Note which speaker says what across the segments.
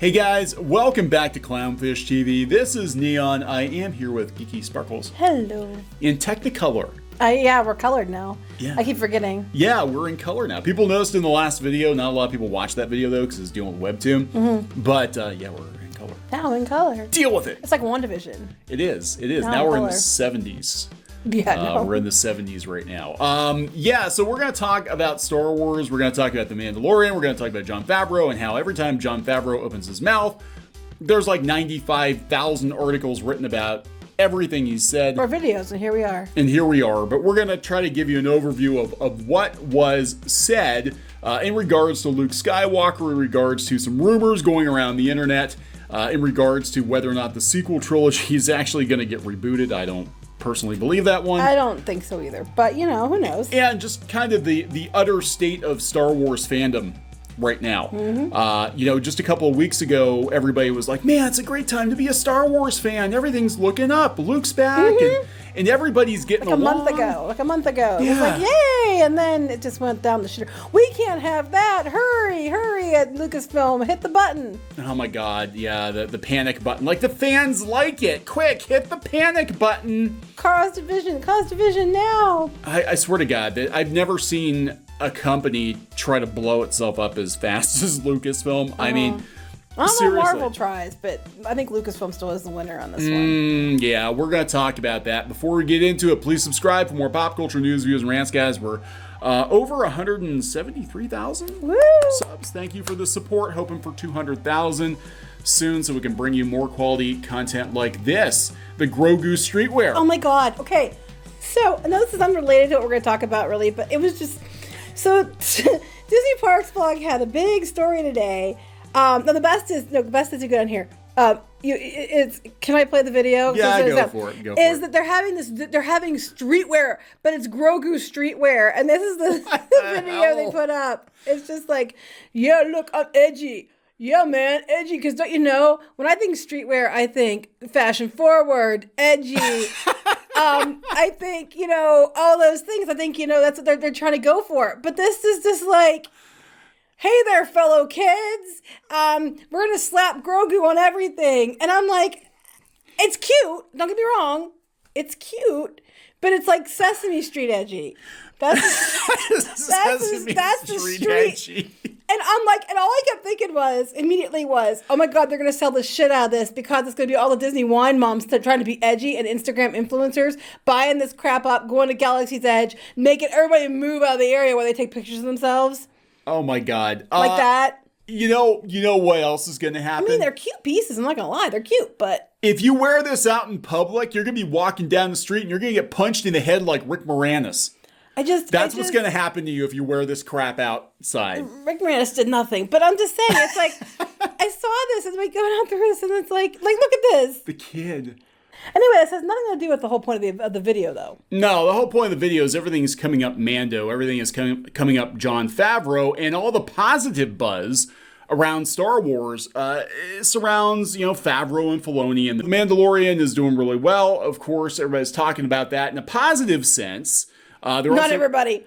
Speaker 1: Hey guys, welcome back to Clownfish TV. This is Kneon. I am here with Geeky Sparkles.
Speaker 2: Hello.
Speaker 1: In Technicolor.
Speaker 2: Yeah, we're colored now.
Speaker 1: Yeah.
Speaker 2: I keep forgetting.
Speaker 1: Yeah, we're in color now. People noticed in the last video, not a lot of people watched that video though because it's dealing with Webtoon. Mm-hmm. But yeah, we're in color.
Speaker 2: Now in color.
Speaker 1: Deal with it.
Speaker 2: It's like WandaVision.
Speaker 1: It is. It is.
Speaker 2: Now
Speaker 1: Now
Speaker 2: in
Speaker 1: we're in
Speaker 2: color.
Speaker 1: the 70s.
Speaker 2: Yeah,
Speaker 1: We're in the 70s right now. Yeah, so we're going to talk about Star Wars. We're going to talk about The Mandalorian. We're going to talk about Jon Favreau and how every time Jon Favreau opens his mouth, there's like 95,000 articles written about everything he said.
Speaker 2: Or videos, and here we are.
Speaker 1: And here we are. But we're going to try to give you an overview of what was said in regards to Luke Skywalker, in regards to some rumors going around the internet, in regards to whether or not the sequel trilogy is actually going to get rebooted. I don't personally believe that one.
Speaker 2: I don't think so either, but you know, who knows?
Speaker 1: And just kind of the utter state of Star Wars fandom right now. Mm-hmm. You know, just a couple of weeks ago, everybody was like, man, it's a great time to be a Star Wars fan. Everything's looking up. Luke's back. And everybody's getting
Speaker 2: Like
Speaker 1: along.
Speaker 2: a month ago.
Speaker 1: Yeah.
Speaker 2: It was like, yay! And then it just went down the shitter. We can't have that. Hurry at Lucasfilm. Hit the button.
Speaker 1: Oh my God, yeah, the panic button. Like, the fans like it. Quick, hit the panic button.
Speaker 2: Cause division now.
Speaker 1: I swear to God, that I've never seen a company try to blow itself up as fast as Lucasfilm. I mean,
Speaker 2: I don't know
Speaker 1: seriously.
Speaker 2: Marvel tries, but I think Lucasfilm still is the winner on this one.
Speaker 1: Yeah, we're going to talk about that. Before we get into it, please subscribe for more pop culture news, views, and rants, guys. We're over 173,000
Speaker 2: Woo!
Speaker 1: subs. Thank you for the support. Hoping for 200,000 soon so we can bring you more quality content like this. The Grogu Streetwear.
Speaker 2: Oh my God. Okay. So, I know this is unrelated to what we're going to talk about, really, but it was just... So, Disney Parks Vlog had a big story today. Now, the best is to go down here. Can I play the video?
Speaker 1: Yeah, go for it.
Speaker 2: That they're having streetwear, but it's Grogu Streetwear, and this is the video they put up. It's just like, yeah, look, I'm edgy. Yeah, man, edgy. Because don't you know, when I think streetwear, I think fashion forward, edgy. I think, you know, all those things. I think, you know, that's what they're trying to go for. But this is just like, hey there, fellow kids. We're going to slap Grogu on everything. And I'm like, it's cute. Don't get me wrong. It's cute. But it's like Sesame Street edgy. That's the street.
Speaker 1: Edgy.
Speaker 2: And I'm like, and all I kept thinking immediately was, oh my God, they're going to sell the shit out of this because it's going to be all the Disney wine moms that are trying to be edgy and Instagram influencers buying this crap up, going to Galaxy's Edge, making everybody move out of the area where they take pictures of themselves.
Speaker 1: Oh my God.
Speaker 2: Like that.
Speaker 1: You know what else is going to happen?
Speaker 2: I mean, they're cute pieces. I'm not going to lie. They're cute, but...
Speaker 1: If you wear this out in public, you're going to be walking down the street and you're going to get punched in the head like Rick Moranis. That's what's going to happen to you if you wear this crap outside.
Speaker 2: Rick Moranis did nothing, but I'm just saying, it's like, I saw this as we going out through this, and it's like, look at this.
Speaker 1: The kid.
Speaker 2: Anyway, this has nothing to do with the whole point of the video, though.
Speaker 1: No, the whole point of the video is everything is coming up Mando, everything is coming up Jon Favreau, and all the positive buzz around Star Wars surrounds, you know, Favreau and Filoni, and The Mandalorian is doing really well. Of course, everybody's talking about that in a positive sense.
Speaker 2: Not everybody.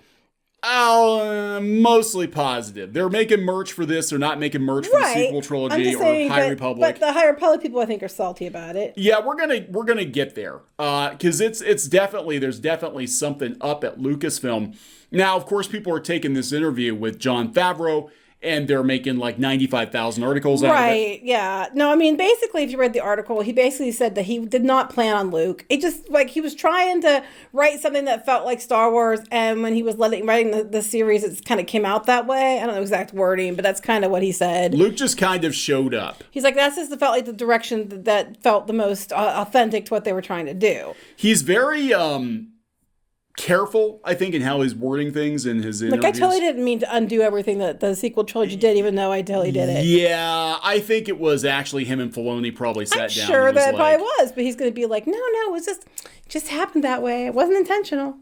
Speaker 1: Mostly positive. They're making merch for this. They're not making merch for the sequel trilogy or High Republic.
Speaker 2: But the High Republic people, I think, are salty about it.
Speaker 1: Yeah, we're gonna get there because there's definitely something up at Lucasfilm. Now, of course, people are taking this interview with Jon Favreau and they're making like 95,000 articles out of it.
Speaker 2: Right, yeah. No, I mean, basically, if you read the article, he basically said that he did not plan on Luke. It just, like, he was trying to write something that felt like Star Wars, and when he was writing the series, it kind of came out that way. I don't know exact wording, but that's kind of what he said.
Speaker 1: Luke just kind of showed up.
Speaker 2: He's like, that's just felt like the direction that felt the most authentic to what they were trying to do.
Speaker 1: He's very, careful, I think, in how he's wording things in his interviews.
Speaker 2: Like, I totally didn't mean to undo everything that the sequel trilogy did, even though I totally did it.
Speaker 1: Yeah, I think it was actually him and Filoni probably sat down.
Speaker 2: I'm sure that probably was, but he's going to be like, no, it was just happened that way. It wasn't intentional.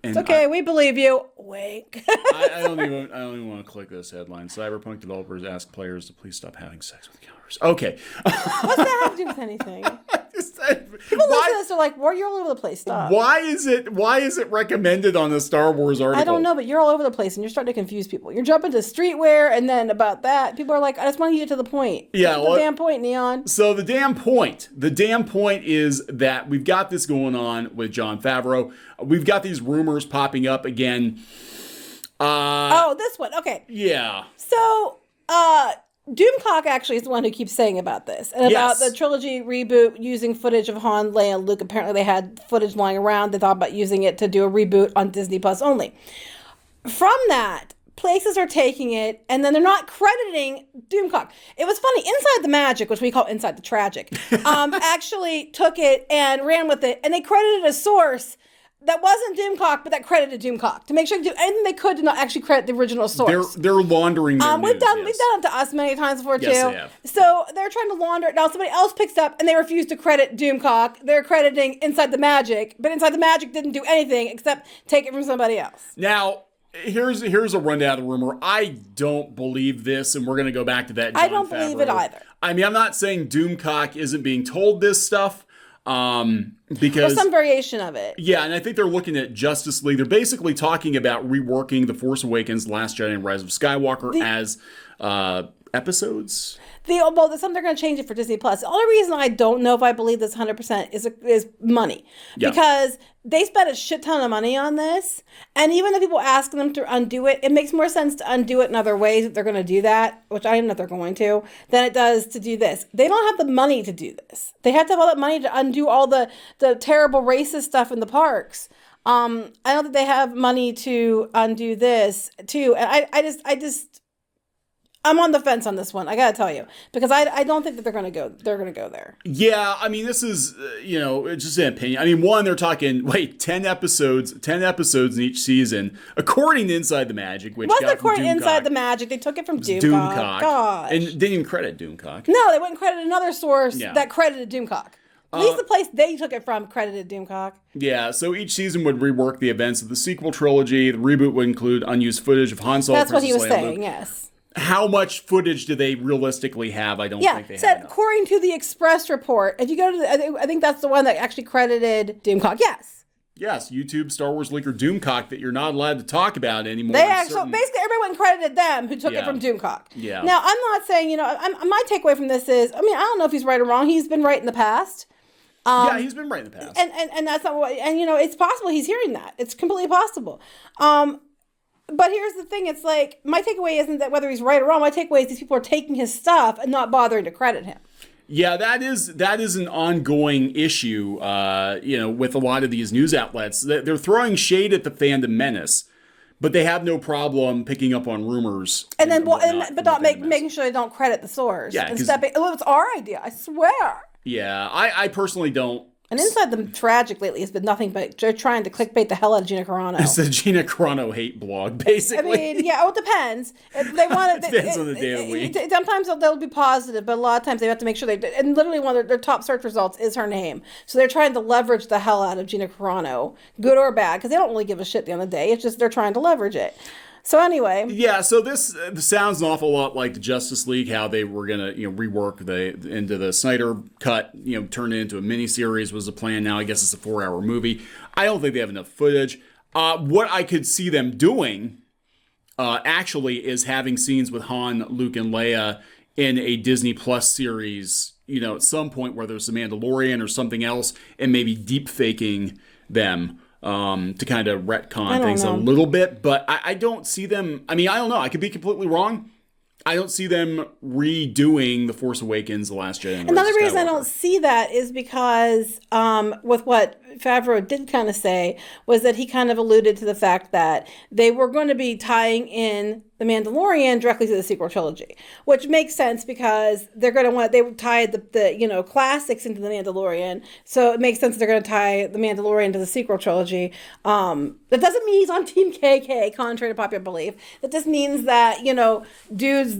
Speaker 2: It's okay, we believe you. Wink.
Speaker 1: I don't even want to click this headline. Cyberpunk developers ask players to please stop having sex with counters. Okay.
Speaker 2: What's that have to do with anything? People listen to this, they're like, well, you're all over the place. Stop.
Speaker 1: Why is it recommended on the Star Wars article?
Speaker 2: I don't know, but you're all over the place and you're starting to confuse people. You're jumping to streetwear and then about that. People are like, I just want to get to the point.
Speaker 1: Yeah.
Speaker 2: Get to the damn point, Kneon.
Speaker 1: So the damn point is that we've got this going on with Jon Favreau. We've got these rumors popping up again.
Speaker 2: This one. Okay.
Speaker 1: Yeah.
Speaker 2: So, Doomcock actually is the one who keeps saying about this and about the trilogy reboot using footage of Han, Leia, and Luke. Apparently, they had footage lying around. They thought about using it to do a reboot on Disney Plus only. From that, places are taking it, and then they're not crediting Doomcock. It was funny. Inside the Magic, which we call Inside the Tragic, actually took it and ran with it, and they credited a source that wasn't Doomcock, but that credited Doomcock to make sure they do anything they could to not actually credit the original source.
Speaker 1: They're laundering their news,
Speaker 2: we've done it to us many times before too.
Speaker 1: Yes, they have.
Speaker 2: So they're trying to launder it. Now somebody else picks up and they refuse to credit Doomcock. They're crediting Inside the Magic, but Inside the Magic didn't do anything except take it from somebody else.
Speaker 1: Now, here's a rundown of the rumor. I don't believe this, and we're going to go back to that.
Speaker 2: I don't believe it either.
Speaker 1: I mean, I'm not saying Doomcock isn't being told this stuff. Because
Speaker 2: or some variation of it.
Speaker 1: Yeah, and I think they're looking at Justice League. They're basically talking about reworking The Force Awakens, Last Jedi, and Rise of Skywalker as episodes.
Speaker 2: Something they're going to change it for Disney Plus. The only reason I don't know if I believe this 100% is money, because they spent a shit ton of money on this, and even the people asking them to undo it, it makes more sense to undo it in other ways if they're going to do that, which I don't know if they're going to, than it does to do this. They don't have the money to do this. They have to have all that money to undo all the terrible racist stuff in the parks. I don't think they have money to undo this too, and I'm on the fence on this one. I gotta tell you, because I don't think that they're gonna go there.
Speaker 1: Yeah, I mean, this is it's just an opinion. I mean, one, they're talking 10 episodes in each season, according to Inside the Magic, which
Speaker 2: wasn't according to Inside the Magic. They took it from Doomcock. Gosh.
Speaker 1: And didn't even credit Doomcock.
Speaker 2: No, they wouldn't credit another source that credited Doomcock. At least the place they took it from credited Doomcock.
Speaker 1: Yeah, so each season would rework the events of the sequel trilogy. The reboot would include unused footage of Han Solo.
Speaker 2: That's what he was saying. Yes.
Speaker 1: How much footage do they realistically have? I don't think they have enough.
Speaker 2: According to the Express report, if you go to I think that's the one that actually credited Doomcock.
Speaker 1: Yes, YouTube Star Wars leaker Doomcock that you're not allowed to talk about anymore.
Speaker 2: So basically everyone credited them who took it from Doomcock.
Speaker 1: Yeah.
Speaker 2: Now, I'm not saying, my takeaway from this is, I don't know if he's right or wrong. He's been right in the past.
Speaker 1: He's been right in the past.
Speaker 2: And that's not what, it's possible he's hearing that. It's completely possible. But here's the thing. It's like, my takeaway isn't that whether he's right or wrong. My takeaway is these people are taking his stuff and not bothering to credit him.
Speaker 1: Yeah, that is an ongoing issue, with a lot of these news outlets. They're throwing shade at the fandom menace, but they have no problem picking up on rumors. But
Speaker 2: not making sure they don't credit the source. Yeah, it's our idea, I swear.
Speaker 1: Yeah, I personally don't.
Speaker 2: And Inside the Tragic lately has been nothing but they're trying to clickbait the hell out of Gina Carano.
Speaker 1: It's the Gina Carano hate blog, basically.
Speaker 2: It depends. If they want
Speaker 1: it depends on the day of the week.
Speaker 2: Sometimes they'll be positive, but a lot of times they have to make sure and literally one of their top search results is her name. So they're trying to leverage the hell out of Gina Carano, good or bad, because they don't really give a shit at the end of the day. It's just they're trying to leverage it. So anyway.
Speaker 1: Yeah, so this sounds an awful lot like the Justice League, how they were going to rework into the Snyder cut, turn it into a miniseries was the plan. Now I guess it's a 4-hour movie. I don't think they have enough footage. What I could see them doing actually is having scenes with Han, Luke, and Leia in a Disney Plus series, at some point where there's a Mandalorian or something else, and maybe deep faking them. To kind of retcon things a little bit, but I don't see them. I don't know. I could be completely wrong. I don't see them redoing The Force Awakens, The Last Jedi.
Speaker 2: Another reason I don't see that is because with what Favreau did kind of say was that he kind of alluded to the fact that they were going to be tying in The Mandalorian directly to the sequel trilogy, which makes sense because they're going to they tied the classics into The Mandalorian, so it makes sense they're going to tie The Mandalorian to the sequel trilogy. That doesn't mean he's on Team KK, contrary to popular belief. That just means that dudes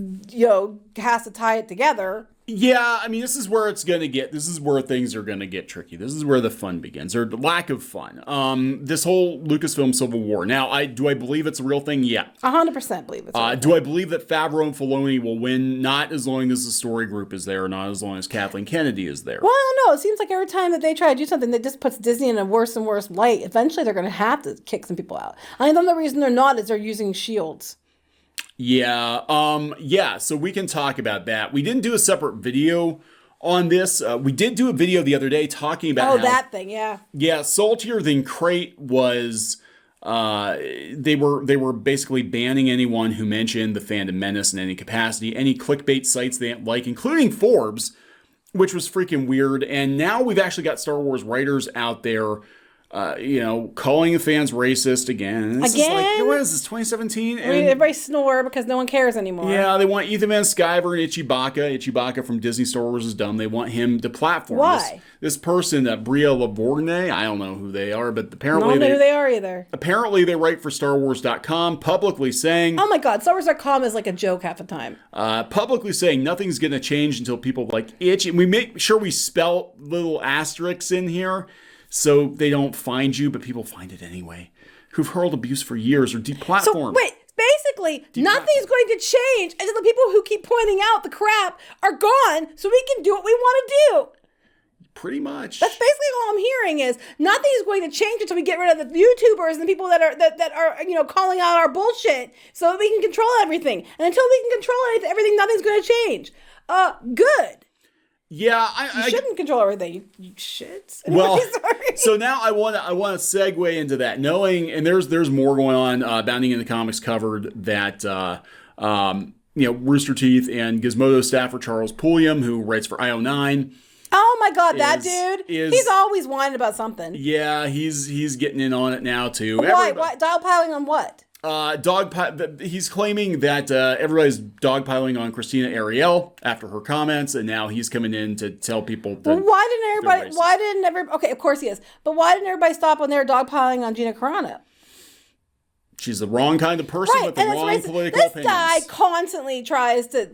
Speaker 2: has to tie it together.
Speaker 1: Yeah, I mean, this is where things are gonna get tricky. This is where the fun begins, or the lack of fun. This whole Lucasfilm Civil War. Now, do I believe it's a real thing? Yeah.
Speaker 2: 100% believe it's a real thing.
Speaker 1: Do I believe that Favreau and Filoni will win? Not as long as the story group is there, not as long as Kathleen Kennedy is there.
Speaker 2: Well, I don't know. It seems like every time that they try to do something that just puts Disney in a worse and worse light, eventually they're gonna have to kick some people out. I think the only reason they're not is they're using shields.
Speaker 1: Yeah, so we can talk about that. We didn't do a separate video on this. We did do a video the other day talking about how,
Speaker 2: that thing, yeah.
Speaker 1: Yeah, Saltier Than Crate was, they were basically banning anyone who mentioned the Fandom Menace in any capacity, any clickbait sites they didn't like, including Forbes, which was freaking weird. And now we've actually got Star Wars writers out there calling the fans racist again. This is like, what is this, 2017? And
Speaker 2: everybody snore because no one cares anymore.
Speaker 1: Yeah, they want Ethan Van Sciver and Ichibaka from Disney Star Wars is dumb. They want him to platform.
Speaker 2: Why?
Speaker 1: This person, Bria Laborgne, I don't know who they are, but apparently
Speaker 2: I don't know who they are either.
Speaker 1: Apparently they write for StarWars.com, publicly saying...
Speaker 2: Oh my God, StarWars.com is like a joke half the time.
Speaker 1: Publicly saying nothing's going to change until people like itch. And we make sure we spell little asterisks in here, so they don't find you, but people find it anyway, who've hurled abuse for years or deplatformed.
Speaker 2: So, wait, basically, nothing's going to change until the people who keep pointing out the crap are gone so we can do what we want to do.
Speaker 1: Pretty much.
Speaker 2: That's basically all I'm hearing is nothing is going to change until we get rid of the YouTubers and the people that are calling out our bullshit so that we can control everything. And until we can control everything, nothing's going to change. Good.
Speaker 1: Yeah,
Speaker 2: you shouldn't control everything. You should.
Speaker 1: Well, so now I want to segue into that, knowing, and there's more going on. Bounding in the Comics covered that Rooster Teeth and Gizmodo staffer Charles Pulliam, who writes for IO9.
Speaker 2: Oh my God, that dude! He's always whining about something.
Speaker 1: Yeah, he's getting in on it now too.
Speaker 2: Why? Dogpiling on what?
Speaker 1: He's claiming that everybody's dogpiling on Christina Ariel after her comments, and now he's coming in to tell people that.
Speaker 2: Well, why didn't everybody? Okay, of course he is, but why didn't everybody stop when they were dogpiling on Gina Carano?
Speaker 1: She's the wrong kind of person with the wrong political opinions.
Speaker 2: This guy constantly tries to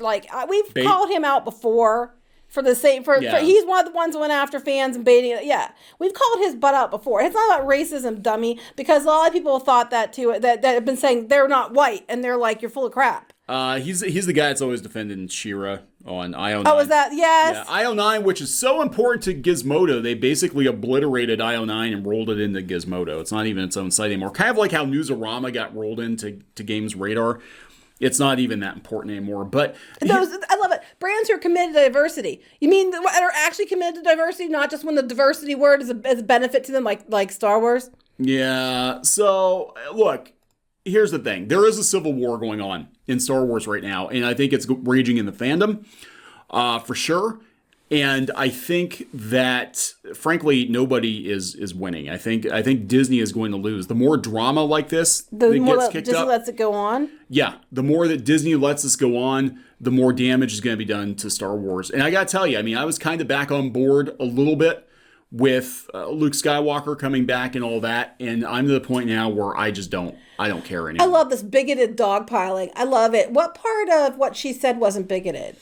Speaker 2: we've called him out before. He's one of the ones who went after fans and baiting it. Yeah, we've called his butt out before. It's not about racism, dummy, because a lot of people thought that too. That have been saying they're not white, and they're like, you're full of crap.
Speaker 1: He's the guy that's always defending She-Ra on IO9.
Speaker 2: Oh, is that? Yes.
Speaker 1: Yeah, IO9, which is so important to Gizmodo, they basically obliterated IO9 and rolled it into Gizmodo. It's not even its own site anymore. Kind of like how Newsarama got rolled into Games Radar. It's not even that important anymore. But
Speaker 2: I love it. Brands who are committed to diversity. You mean that are actually committed to diversity, not just when the diversity word is a benefit to them, like Star Wars?
Speaker 1: Yeah. So look, here's the thing. There is a civil war going on in Star Wars right now, and I think it's raging in the fandom, for sure. And I think that, frankly, nobody is winning. I think Disney is going to lose. The more drama like this
Speaker 2: that gets kicked up, lets it go on.
Speaker 1: Yeah, the more that Disney lets this go on, the more damage is going to be done to Star Wars. And I got to tell you, I mean, I was kind of back on board a little bit with Luke Skywalker coming back and all that, and I'm to the point now where I don't care anymore.
Speaker 2: I love this bigoted dogpiling. I love it. What part of what she said wasn't bigoted?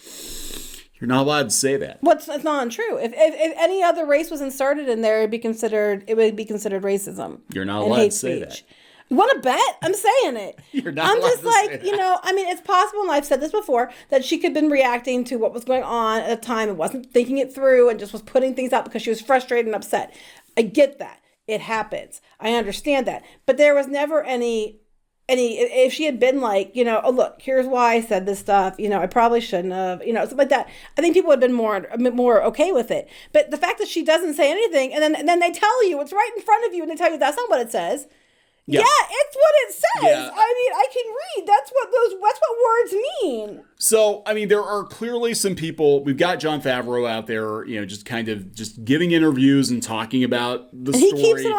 Speaker 1: You're not allowed to say that.
Speaker 2: It's not untrue. If any other race was inserted in there, it would be considered racism.
Speaker 1: You're not allowed to say that.
Speaker 2: You want to bet? I'm saying it.
Speaker 1: You're not allowed to say that.
Speaker 2: I mean, it's possible, and I've said this before, that she could have been reacting to what was going on at a time and wasn't thinking it through and just was putting things out because she was frustrated and upset. I get that. It happens. I understand that. But there was never any, if she had been like, oh, look, here's why I said this stuff, I probably shouldn't have, something like that. I think people would have been more okay with it. But the fact that she doesn't say anything and then they tell you, it's right in front of you, and they tell you that's not what it says. Yeah, it's what it says. Yeah. I mean, I can read. That's what words mean.
Speaker 1: So, I mean, there are clearly some people. We've got Jon Favreau out there, just kind of just giving interviews and talking about the story.
Speaker 2: He keeps it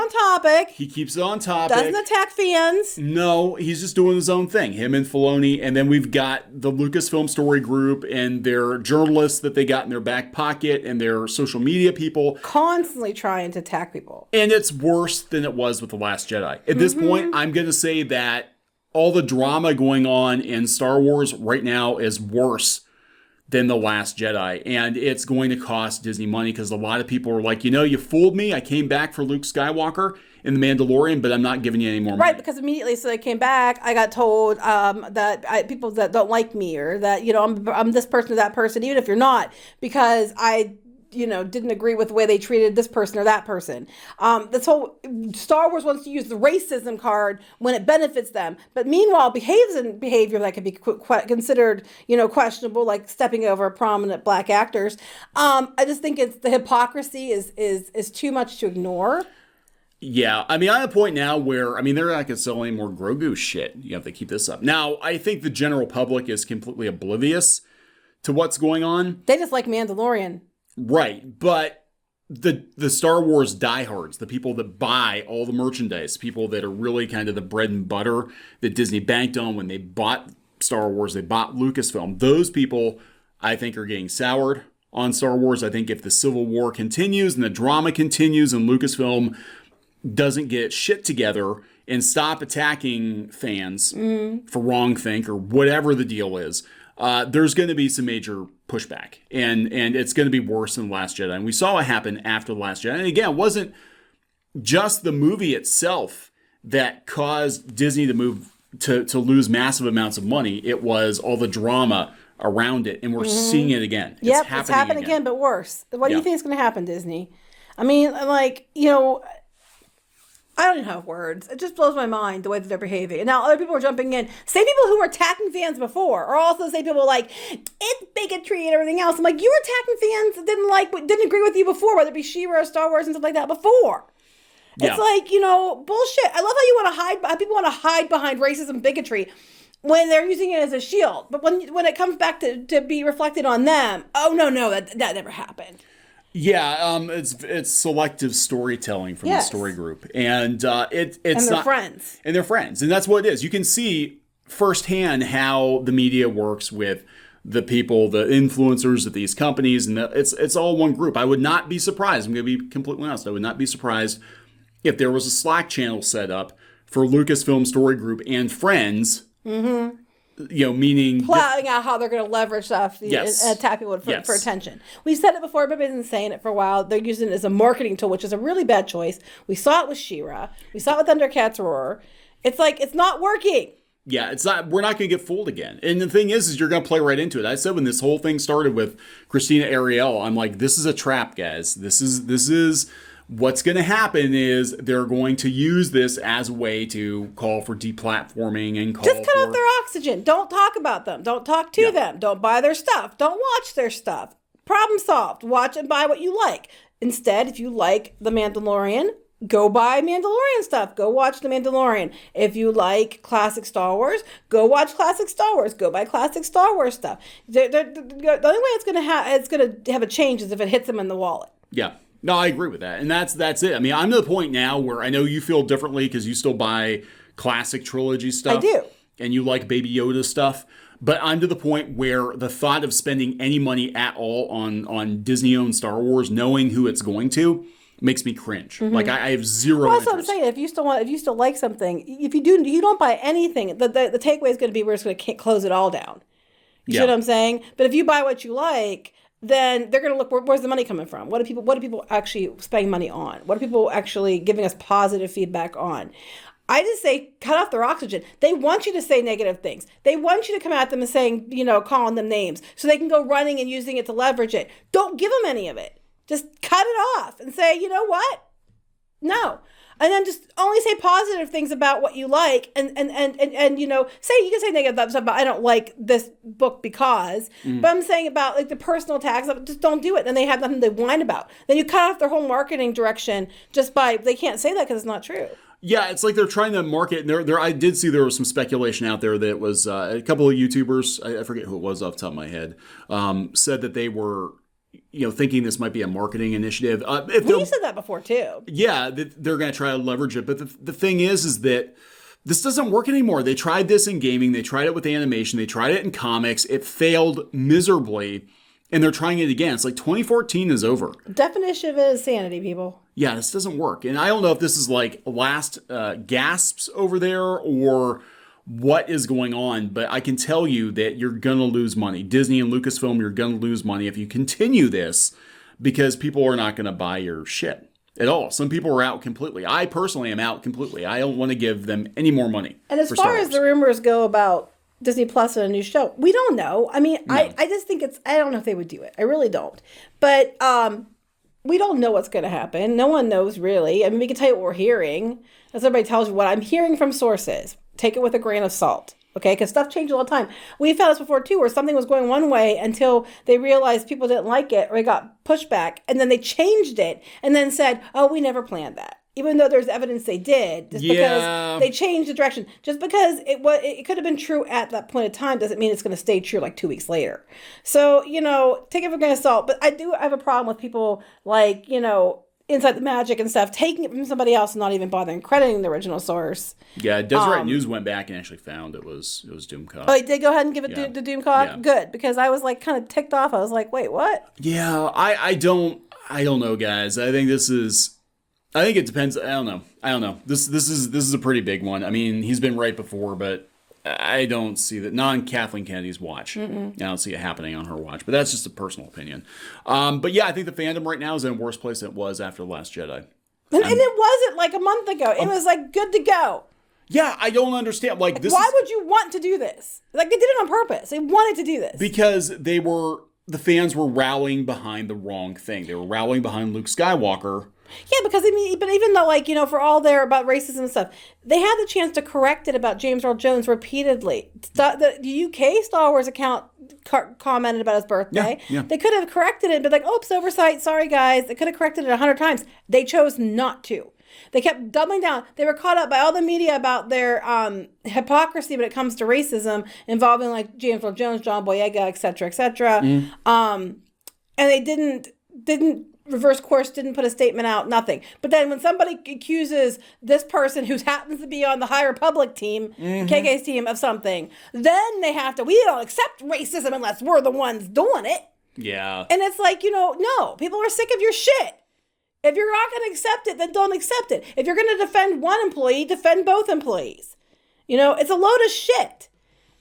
Speaker 2: on topic.
Speaker 1: Doesn't
Speaker 2: attack fans.
Speaker 1: No, he's just doing his own thing. Him and Filoni. And then we've got the Lucasfilm Story Group and their journalists that they got in their back pocket and their social media people.
Speaker 2: Constantly trying to attack people.
Speaker 1: And it's worse than it was with The Last Jedi. At this point, I'm going to say that all the drama going on in Star Wars right now is worse than The Last Jedi. And it's going to cost Disney money because a lot of people are like, you fooled me. I came back for Luke Skywalker in The Mandalorian, but I'm not giving you any more money.
Speaker 2: Right, because immediately, so I came back, I got told that people that don't like me, or that, I'm this person or that person, even if you're not, because I didn't agree with the way they treated this person or that person. This whole Star Wars wants to use the racism card when it benefits them, but meanwhile behaves in behavior that could be considered, questionable, like stepping over prominent black actors. I just think it's the hypocrisy is too much to ignore.
Speaker 1: Yeah, I'm at a point now where, they're not going to sell any more Grogu shit. You have to keep this up. Now, I think the general public is completely oblivious to what's going on.
Speaker 2: They just like Mandalorian.
Speaker 1: Right, but the Star Wars diehards, the people that buy all the merchandise, people that are really kind of the bread and butter that Disney banked on when they bought Star Wars, they bought Lucasfilm. Those people, I think, are getting soured on Star Wars. I think if the Civil War continues and the drama continues and Lucasfilm doesn't get shit together and stop attacking fans for wrongthink or whatever the deal is, there's going to be some major pushback, and it's going to be worse than The Last Jedi. And we saw what happened after The Last Jedi. And again, it wasn't just the movie itself that caused Disney to move to lose massive amounts of money. It was all the drama around it, and we're seeing it again.
Speaker 2: Yep, it's happening again, but worse. What do you think is going to happen, Disney? I don't even have words. It just blows my mind the way that they're behaving. And now other people are jumping in. Same people who were attacking fans before are also the same people like, it's bigotry and everything else. I'm like, you were attacking fans that didn't agree with you before, whether it be She-Ra or Star Wars and stuff like that before. Yeah. It's like, bullshit. I love how people want to hide behind racism and bigotry when they're using it as a shield. But when it comes back to be reflected on them, oh, no, that never happened.
Speaker 1: Yeah, it's selective storytelling from the story group, and it's
Speaker 2: and
Speaker 1: not
Speaker 2: friends,
Speaker 1: and they're friends, and that's what it is. You can see firsthand how the media works with the people, the influencers at these companies, and it's all one group. I would not be surprised. I'm going to be completely honest. I would not be surprised if there was a Slack channel set up for Lucasfilm Story Group and friends. Mm-hmm. Meaning
Speaker 2: plotting out how they're going to leverage stuff and attack people for attention. We've said it before. Everybody's been saying it for a while. They're using it as a marketing tool, which is a really bad choice. We saw it with She-Ra. We saw it with Thundercats Roar. It's like, it's not working.
Speaker 1: Yeah, it's not. We're not going to get fooled again. And the thing is you're going to play right into it. I said when this whole thing started with Christina Ariel, I'm like, this is a trap, guys. This is what's going to happen is they're going to use this as a way to call for deplatforming and
Speaker 2: just cut off their oxygen. Don't talk about them. Don't talk to them. Don't buy their stuff. Don't watch their stuff. Problem solved. Watch and buy what you like. Instead, if you like The Mandalorian, go buy Mandalorian stuff. Go watch The Mandalorian. If you like classic Star Wars, go watch classic Star Wars. Go buy classic Star Wars stuff. The only way it's going to have a change is if it hits them in the wallet.
Speaker 1: Yeah. No, I agree with that. And that's it. I'm to the point now where I know you feel differently because you still buy classic trilogy stuff.
Speaker 2: I do.
Speaker 1: And you like Baby Yoda stuff. But I'm to the point where the thought of spending any money at all on Disney-owned Star Wars, knowing who it's going to, makes me cringe. Mm-hmm. Like I have zero interest.
Speaker 2: That's what I'm saying. If you still like something, if you don't buy anything, the takeaway is going to be we're just going to close it all down. You see what I'm saying? But if you buy what you like, then they're going to look, where's the money coming from? What are people actually spending money on? What are people actually giving us positive feedback on? I just say cut off their oxygen. They want you to say negative things. They want you to come at them and saying, calling them names so they can go running and using it to leverage it. Don't give them any of it. Just cut it off and say, you know what? No. And then just only say positive things about what you like and say, you can say negative stuff about I don't like this book because, but I'm saying about like the personal attacks, just don't do it. Then they have nothing to whine about. Then you cut off their whole marketing direction they can't say that because it's not true.
Speaker 1: Yeah, it's like they're trying to market. There, I did see there was some speculation out there that it was a couple of YouTubers, I forget who it was off the top of my head, said that they were thinking this might be a marketing initiative.
Speaker 2: We said that before too.
Speaker 1: Yeah, they're going to try to leverage it. But the thing is that this doesn't work anymore. They tried this in gaming. They tried it with animation. They tried it in comics. It failed miserably. And they're trying it again. It's like 2014 is over.
Speaker 2: Definition of insanity, people.
Speaker 1: Yeah, this doesn't work. And I don't know if this is like last gasps over there or what is going on, but I can tell you that you're going to lose money. Disney and Lucasfilm, you're going to lose money if you continue this, because people are not going to buy your shit at all. Some people are out completely. I personally am out completely. I don't want to give them any more money.
Speaker 2: And as far as the rumors go about Disney Plus and a new show, we don't know. I mean, no. I just think I don't know if they would do it. I really don't. But we don't know what's going to happen. No one knows really. I mean, we can tell you what we're hearing. As everybody tells you, what I'm hearing from sources, take it with a grain of salt. Okay, because stuff changes all the time. We've had this before too, where something was going one way until they realized people didn't like it, or it got pushback, and then they changed it, and then said, "Oh, we never planned that," even though there's evidence they did. Just because they changed the direction, just because it could have been true at that point in time, doesn't mean it's going to stay true like 2 weeks later. So take it with a grain of salt. But I do have a problem with people like Inside the Magic and stuff, taking it from somebody else and not even bothering crediting the original source.
Speaker 1: Yeah, Deseret News went back and actually found it was Doomcock.
Speaker 2: Oh, he did go ahead and give it to Doomcock? Yeah. Good, because I was like kind of ticked off. I was like, wait, what?
Speaker 1: Yeah, I don't know, guys. I think it depends. I don't know. This is a pretty big one. I mean, he's been right before, but I don't see that. Not on Kathleen Kennedy's watch. Mm-mm. I don't see it happening on her watch. But that's just a personal opinion. But yeah, I think the fandom right now is in a worse place than it was after The Last Jedi.
Speaker 2: And it wasn't like a month ago. It was like good to go.
Speaker 1: Yeah, I don't understand. Why
Speaker 2: would you want to do this? Like, they did it on purpose. They wanted to do this.
Speaker 1: Because the fans were rallying behind the wrong thing. They were rallying behind Luke Skywalker. Yeah,
Speaker 2: because but even though for all their about racism and stuff, they had the chance to correct it about James Earl Jones repeatedly. The UK Star Wars account commented about his birthday. Yeah. They could have corrected it, but oops, oversight, sorry guys. They could have corrected it 100 times. They chose not to. They kept doubling down. They were caught up by all the media about their hypocrisy when it comes to racism involving like James Earl Jones, John Boyega, et cetera, et cetera. And they didn't reverse course, didn't put a statement out, nothing. But then when somebody accuses this person who happens to be on the High Republic team, KK's team, of something, then they have to, we don't accept racism unless we're the ones doing it.
Speaker 1: Yeah.
Speaker 2: And it's like, no, people are sick of your shit. If you're not going to accept it, then don't accept it. If you're going to defend one employee, defend both employees. It's a load of shit.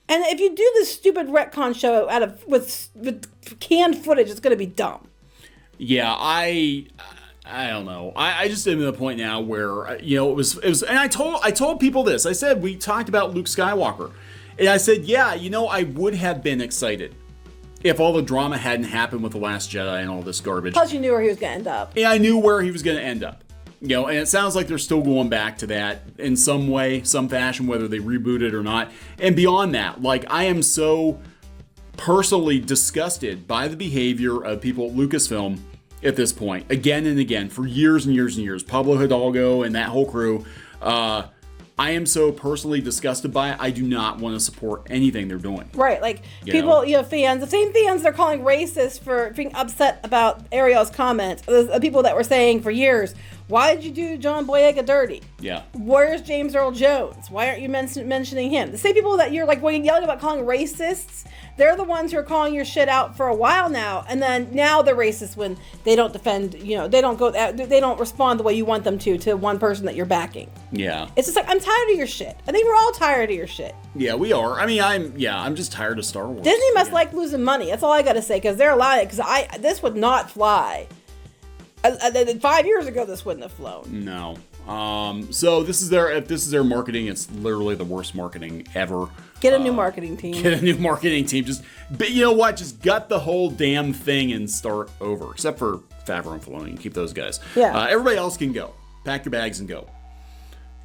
Speaker 2: And if you do this stupid retcon show with canned footage, it's going to be dumb.
Speaker 1: Yeah, I don't know. I just am at the point now where it was, and I told people this. I said, we talked about Luke Skywalker, and I said, yeah, I would have been excited if all the drama hadn't happened with The Last Jedi and all this garbage.
Speaker 2: Plus, you knew where he was going to end up.
Speaker 1: Yeah, I knew where he was going to end up. And it sounds like they're still going back to that in some way, some fashion, whether they reboot it or not. And beyond that, I am so personally disgusted by the behavior of people at Lucasfilm at this point, again and again, for years and years and years. Pablo Hidalgo and that whole crew. I am so personally disgusted by it. I do not want to support anything they're doing.
Speaker 2: Right, people, fans, the same fans they're calling racist for being upset about Ariel's comments. The people that were saying for years, why did you do John Boyega dirty?
Speaker 1: Yeah.
Speaker 2: Where's James Earl Jones? Why aren't you mentioning him? The same people that you're yelling about calling racists, they're the ones who are calling your shit out for a while now, and then now they're racist when they don't defend, they don't respond the way you want them to one person that you're backing.
Speaker 1: Yeah.
Speaker 2: It's just I'm tired of your shit. I think we're all tired of your shit.
Speaker 1: Yeah, we are. I mean, I'm just tired of Star Wars.
Speaker 2: Disney must like losing money. That's all I gotta say, because they're lying. Because this would not fly. 5 years ago, this wouldn't have flown.
Speaker 1: No. So if this is their marketing, it's literally the worst marketing ever.
Speaker 2: Get a new marketing team.
Speaker 1: Just, but you know what? Just gut the whole damn thing and start over. Except for Favreau and Filoni. Keep those guys.
Speaker 2: Yeah.
Speaker 1: Everybody else can go. Pack your bags and go.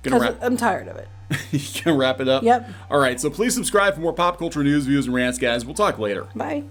Speaker 2: I'm tired of it.
Speaker 1: You gonna wrap it up?
Speaker 2: Yep.
Speaker 1: All right. So please subscribe for more pop culture news, views, and rants, guys. We'll talk later.
Speaker 2: Bye.